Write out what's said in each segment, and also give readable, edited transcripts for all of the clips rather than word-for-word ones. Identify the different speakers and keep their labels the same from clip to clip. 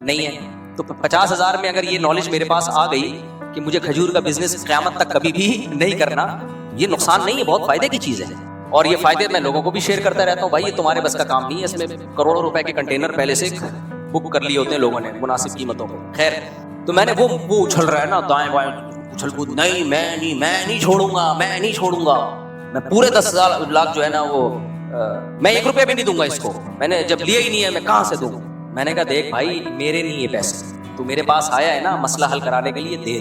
Speaker 1: نہیں ہے. تو 50,000 میں اگر یہ نالج میرے پاس آ گئی کہ مجھے کھجور کا بزنس قیامت تک کبھی بھی نہیں کرنا، یہ نقصان نہیں ہے، بہت فائدے کی چیز ہے. اور یہ فائدے میں لوگوں کو بھی شیئر کرتا رہتا ہوں. بھائی یہ تمہارے بس کا کام نہیں ہے، اس میں کروڑوں روپے کے کنٹینر پہلے سے بک کر لیے ہوتے ہیں لوگوں نے مناسب قیمتوں پہ. خیر، تو میں نے وہ اچھل رہا ہے نا دائیں بائیں اچھل کود، نہیں میں نہیں چھوڑوں گا، میں پورے 10 لاکھ جو ہے نا وہ میں 1 روپیہ بھی نہیں دوں گا اس کو. میں نے جب لیا ہی نہیں ہے میں کہاں سے دوں. میں نے کہا دیکھ بھائی میرے نہیں یہ پیسے، تو میرے پاس آیا ہے نا مسئلہ حل کرانے کے لیے، دے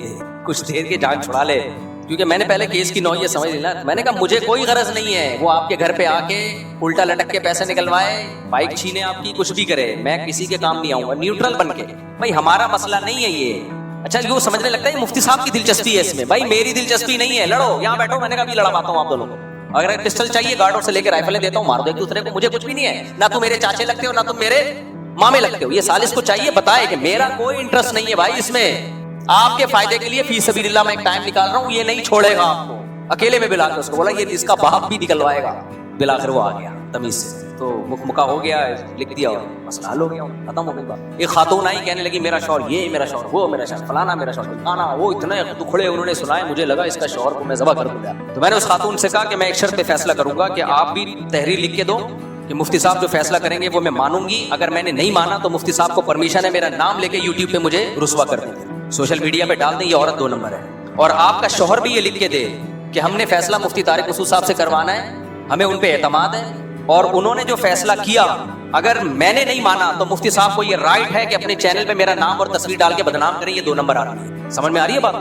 Speaker 1: کچھ دیر کے جان چھڑا لے. کیونکہ میں نے پہلے کیس کی نوعیت سمجھ لی نا. میں نے کہا مجھے کوئی غرض نہیں ہے وہ آپ کے گھر پہ آ کے الٹا لٹک کے پیسے نکلوائے، بائک چھینے آپ کی، کچھ بھی کرے، میں کسی کے کام نہیں آؤں گا. نیوٹرل بن کے بھائی ہمارا مسئلہ نہیں ہے یہ. اچھا یہ سمجھنے لگتا ہے مفتی صاحب کی دلچسپی ہے اس میں. بھائی میری دلچسپی نہیں ہے، لڑو یہاں بیٹھو. میں نے کہا بھی لڑا پاتا ہوں آپ دونوں کو. اگر پسٹل چاہیے گارڈوں سے لے کے رائفلیں دیتا ہوں، مار دو ایک دوسرے کو، مجھے کچھ بھی نہیں ہے. نہ تم میرے چاچے لگتے ہو نہ تم میرے مامے لگتے ہو. یہ سالس کو چاہیے بتائے کہ میرا کوئی انٹرسٹ نہیں ہے بھائی اس میں، آپ کے فائدے کے لیے فی سبیل اللہ میں ایک ٹائم نکال رہا ہوں. یہ نہیں چھوڑے گا آپ کو. اکیلے میں بلا کے اس کو بولا یہ اس کا باپ بھی نکلوائے گا. بالآخر وہ آ گیا تمیز سے، تو مکہ ہو گیا، لکھ دیا اور مسئلہ حل ہو گیا، ختم ہو گئی بات. ایک خاتون آئی کہنے لگی میرا شوہر یہ، میرا شوہر وہ، میرا شوہر فلانا، میرا شوہر فلانا. وہ اتنے دکھڑے انہوں نے سنائے، مجھے لگا اس کا شوہر کو میں ذبح کر دوں گا. تو میں نے اس خاتون سے کہا کہ میں ایک شرط پہ فیصلہ کروں گا کہ آپ بھی تحریر لکھ کے دو کہ مفتی صاحب جو فیصلہ کریں گے وہ میں مانوں گی. اگر میں نے نہیں مانا تو مفتی صاحب کو پرمیشن ہے میرا نام لے کے یوٹیوب پہ مجھے رسوا کر دیں، سوشل میڈیا پہ ڈال دیں یہ عورت 2 نمبر ہے. اور آپ کا شوہر بھی یہ لکھ کے دے کہ ہم نے فیصلہ مفتی طارق مسعود صاحب سے کروانا ہے، ہمیں ان پہ اعتماد ہے، اور انہوں نے جو فیصلہ کیا اگر میں نے نہیں مانا تو مفتی صاحب کو یہ رائٹ ہے کہ اپنے چینل پہ میرا نام اور تصویر ڈال کے بدنام کریں. یہ 2 نمبر آدمی ہے. سمجھ میں آ رہی ہے بات؟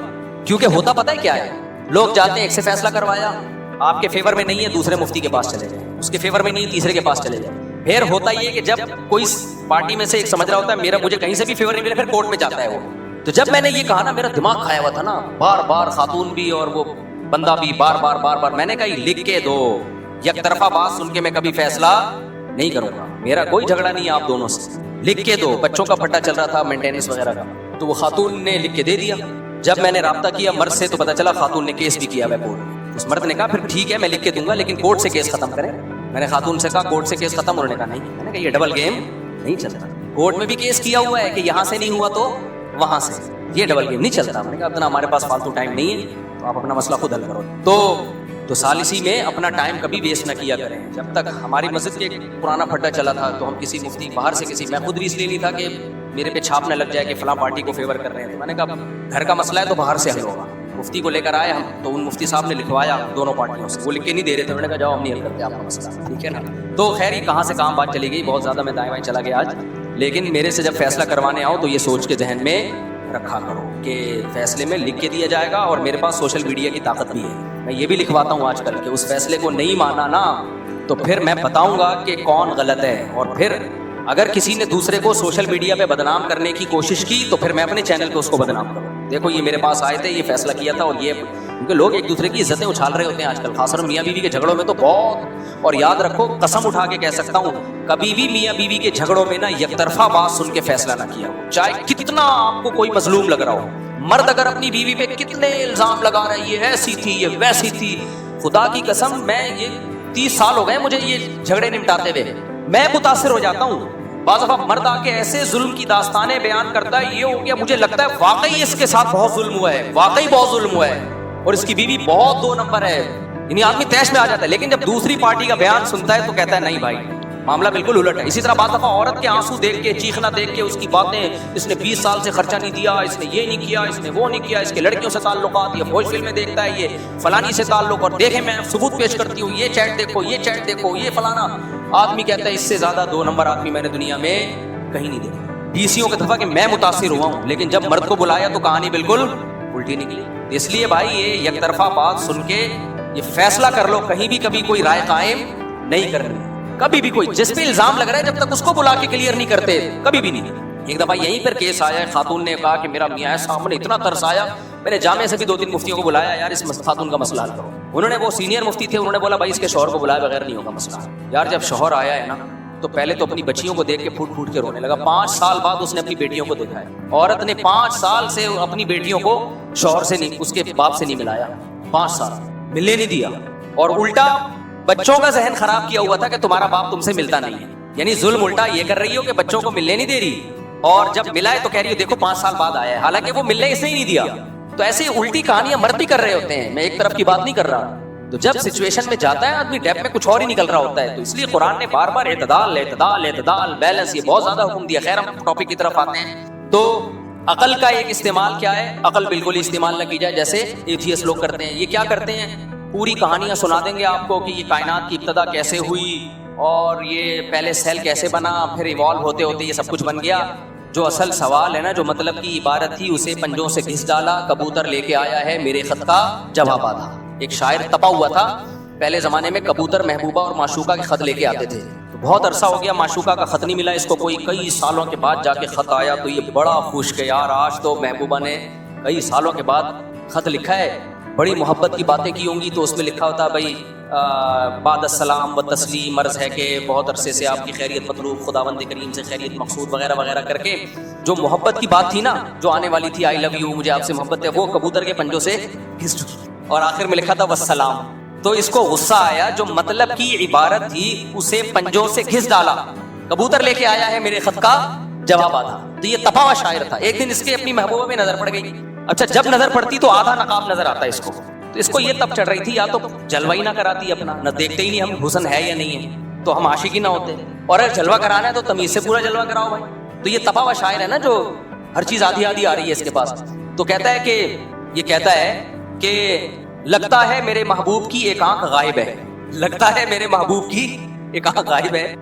Speaker 1: کیونکہ ہوتا پتہ ہے کیا ہے، لوگ جاتے ہیں ایک سے فیصلہ کروایا، آپ کے فیور میں نہیں ہے دوسرے مفتی کے پاس چلے جائیں، اس کے فیور میں نہیں ہے تیسرے کے پاس چلے جائیں. پھر ہوتا یہ کہ جب کوئی پارٹی میں سے ایک سمجھ رہا ہوتا ہے میرا مجھے کہیں سے بھی فیور نہیں ملے، پھر کورٹ میں جاتا ہے وہ. تو جب میں نے یہ کہا نا میرا دماغ کھایا ہوا تھا نا، بار بار خاتون بھی اور وہ بندہ بھی بار بار میں نے کہا یہ لکھ کے دو، یک طرفہ بات سن کے میں کبھی فیصلہ نہیں کروں گا. میرا کوئی جھگڑا نہیں ہے آپ دونوں سے، لکھ کے دو. بچوں کا پھٹا چل رہا تھا مینٹیننس وغیرہ کا، تو وہ خاتون نے لکھ کے دے دیا. جب میں نے رابطہ کیا مرد سے تو پتا چلا خاتون نے کیس بھی کیا ہے کورٹ میں. اس مرد نے کہا پھر ٹھیک ہے میں لکھ کے دوں گا لیکن کورٹ سے کیس ختم کریں. میں نے خاتون سے کہا کورٹ سے کیس ختم، انہوں نے کہا نہیں. میں نے کہا یہ ڈبل گیم نہیں چلتا، کورٹ میں بھی کیس کیا ہوا ہے کہ یہاں سے نہیں ہوا تو وہاں سے، یہ ڈبل گیم نہیں چلتا. میں نے کہا اتنا ہمارے پاس فالتو ٹائم نہیں ہے، تو آپ اپنا مسئلہ خود حل کرو. تو ثالثی میں اپنا ٹائم کبھی ویسٹ نہ کیا کریں. جب تک ہماری مسجد کے ایک پرانا پھڈا چلا تھا تو ہم کسی مفتی باہر سے کسی، میں خود بھی اس لیے نہیں تھا کہ میرے پہ چھاپ نہ لگ جائے کہ فلاں پارٹی کو فیور کر رہے ہیں. میں نے کہا گھر کا مسئلہ ہے تو باہر سے حل ہوگا. مفتی کو لے کر آئے ہم، تو ان مفتی صاحب نے لکھوایا دونوں پارٹیوں سے، وہ لکھ کے نہیں دے رہے تھے. میں نے کہا جاؤ ہم نہیں حل کرتے آپ کا مسئلہ، ٹھیک ہے نا. تو خیر یہ کہاں سے کہاں بات چلی گئی، بہت زیادہ میں دائیں بائیں چلا گیا آج. لیکن میرے سے جب فیصلہ کروانے آؤ تو یہ سوچ کے ذہن میں رکھا کرو کہ فیصلے میں لکھ کے دیا جائے گا، اور میرے پاس سوشل میڈیا کی طاقت بھی ہے. میں یہ بھی لکھواتا ہوں آج کل کہ اس فیصلے کو نہیں مانا نا تو پھر میں بتاؤں گا کہ کون غلط ہے. اور پھر اگر کسی نے دوسرے کو سوشل میڈیا پہ بدنام کرنے کی کوشش کی تو پھر میں اپنے چینل پہ اس کو بدنام کروں. دیکھو یہ میرے پاس آئے تھے، یہ فیصلہ کیا تھا، اور یہ کیونکہ لوگ ایک دوسرے کی عزتیں اچھال رہے ہوتے ہیں آج کل، خاص طور میاں بیوی کے جھگڑوں میں تو بہت. اور یاد رکھو قسم اٹھا کے کہہ سکتا ہوں کبھی بھی میاں بیوی کے جھگڑوں میں نا یک طرفہ بات سن کے فیصلہ نہ کیا ہو، چاہے کتنا آپ کو کوئی مظلوم لگ رہا ہو. مرد اگر اپنی بیوی پہ کتنے الزام لگا رہا ہے، یہ ایسی تھی یہ ویسی تھی، خدا کی قسم میں یہ 30 سال ہو گئے مجھے یہ جھگڑے نمٹاتے ہوئے، میں متاثر ہو جاتا ہوں. بعض دفعہ مرد آ کے ایسے ظلم کی داستانیں بیان کرتا ہے، یہ ہو گیا، مجھے لگتا ہے واقعی اس کے ساتھ بہت ظلم ہوا ہے، واقعی بہت ظلم ہوا ہے، اور اس کی بیوی بہت 2 نمبر ہے. یعنی آدمی تیش میں آ جاتا ہے. لیکن جب دوسری پارٹی کا بیان سنتا ہے تو کہتا ہے نہیں بھائی معاملہ بالکل الٹ ہے. اسی طرح بعض دفعہ عورت کے آنسو دیکھ کے، چیخنا دیکھ کے، اس کی باتیں، اس نے 20 سال سے خرچہ نہیں دیا، اس نے یہ نہیں کیا، اس نے وہ نہیں کیا، اس کے لڑکیوں سے تعلقات، یہ فوج فلمیں دیکھتا ہے، یہ فلانی سے تعلق، اور دیکھیں میں ثبوت پیش کرتی ہوں، یہ چیٹ دیکھو، یہ چیٹ دیکھو، یہ فلانا. آدمی کہتا ہے اس سے زیادہ 2 نمبر آدمی میں نے دنیا میں کہیں نہیں دیکھا. ڈیسیوں کی دفعہ کہ میں متاثر ہوا ہوں، لیکن جب مرد کو بلایا تو کہانی بالکل الٹی نکلی. اس لیے بھائی یہ یک طرفہ بات سن کے یہ فیصلہ کر لو، کہیں بھی کبھی کوئی رائے قائم نہیں کرنی. کبھی بھی کوئی جس پہ الزام لگ رہا ہے جب تک اس کو بلا کے کلیئر نہیں کرتے کبھی بھی نہیں. ایک دفعہ یہیں پر کیس آیا ہے، خاتون نے کہا کہ میرا میاں صاحب نے اتنا ترس آیا، میں نے جامع سے بھی 2-3 مفتیوں کو بلایا، یار اس خاتون کا مسئلہ حل کرو. انہوں نے، وہ سینئر مفتی تھے، انہوں نے بولا بھائی اس کے شوہر کو بلائے بغیر نہیں ہوگا مسئلہ. یار جب شوہر آیا ہے نا تو پہلے تو اپنی بچیوں کو دیکھ کے پھوٹ پھوٹ کے رونے لگا. 5 سال بعد اس نے اپنی بیٹیوں کو دیکھا ہے. عورت نے 5 سال سے اپنی بیٹیوں کو شوہر سے نہیں، اس کے باپ سے نہیں ملایا، 5 سال ملنے نہیں دیا. اور الٹا بچوں کا ذہن خراب کیا ہوا تھا کہ تمہارا باپ تم سے ملتا نہیں ہے. یعنی ظلم الٹا یہ کر رہی ہو کہ بچوں کو ملنے نہیں دے رہی، اور جب ملا ہے تو کہہ رہی ہے دیکھو 5 سال بعد آیا ہے، حالانکہ وہ ملنے اسے ہی نہیں دیا. تو ایسے الٹی کہانیاں مرد بھی کر رہے ہوتے ہیں، میں ایک طرف کی بات نہیں کر رہا. تو جب سچویشن میں جاتا ہے آدمی ڈیپ میں کچھ اور ہی نکل رہا ہوتا ہے. تو اس لیے قرآن نے بار بار اعتدال اعتدال اعتدال بیلنس یہ بہت زیادہ حکم دیا. خیر ہم ٹاپک کی طرف آتے ہیں. تو عقل کا ایک استعمال کیا ہے؟ عقل بالکل ہی استعمال نہ کی جائے جیسے ایتھیسٹ لوگ کرتے ہیں. یہ کیا کرتے ہیں؟ پوری کہانیاں سنا دیں گے آپ کو کہ یہ کائنات کی ابتدا کیسے ہوئی اور یہ پہلے سیل کیسے بنا، پھر ایوالو ہوتے ہوتے یہ سب کچھ بن گیا. جو اصل سوال ہے نا، جو مطلب کی عبارت تھی، اسے پنجوں سے گھس ڈالا، کبوتر لے کے آیا ہے میرے خط کا جواب آدھا. ایک شاعر تپا ہوا تھا پہلے زمانے میں، کبوتر محبوبہ اور معشوقہ کے خط لے کے آتے تھے. بہت عرصہ ہو گیا معشوقہ کا خط نہیں ملا اس کو، کوئی کئی سالوں کے بعد جا کے خط آیا تو یہ بڑا خوش کہ یار آج تو محبوبہ نے کئی سالوں کے بعد خط لکھا ہے. بڑی محبت کی باتیں کی ہوں گی تو اس میں لکھا ہوتا بھائی بعد السلام و تسلیم، عرض ہے کہ بہت عرصے سے آپ کی خیریت مطلوب، خداوند کریم سے خیریت مقصود وغیرہ وغیرہ کر کے جو محبت کی بات تھی نا، جو آنے والی تھی آئی لو یو، مجھے آپ سے محبت ہے، وہ کبوتر کے پنجوں سے گھس اور آخر میں لکھا تھا والسلام. تو اس کو غصہ آیا، جو مطلب کی عبارت تھی اسے پنجوں سے گھس ڈالا، کبوتر لے کے آیا ہے میرے خط کا جواب آدھا. تو یہ تپا ہوا شاعر تھا. ایک دن اس کے اپنی محبوبہ میں نظر پڑ گئی. اچھا جب نظر پڑتی تو آدھا نقاب نظر آتا ہے اس کو. تو اس کو یہ تب چڑھ رہی تھی یا تو جلوہ ہی نہ کراتی اپنا، نہ دیکھتے ہی نہیں ہم حسن ہے یا نہیں ہے تو ہم عاشق ہی نہ ہوتے، اور اگر جلوہ کرانا ہے تو تمیز سے پورا جلوہ کراؤ بھائی. تو یہ تپا ہوا شاعر ہے نا جو ہر چیز آدھی آدھی آ رہی ہے اس کے پاس. تو کہتا ہے کہ یہ کہتا ہے کہ لگتا ہے میرے محبوب کی ایک آنکھ غائب ہے، لگتا ہے میرے محبوب کی ایک آنکھ غائب ہے.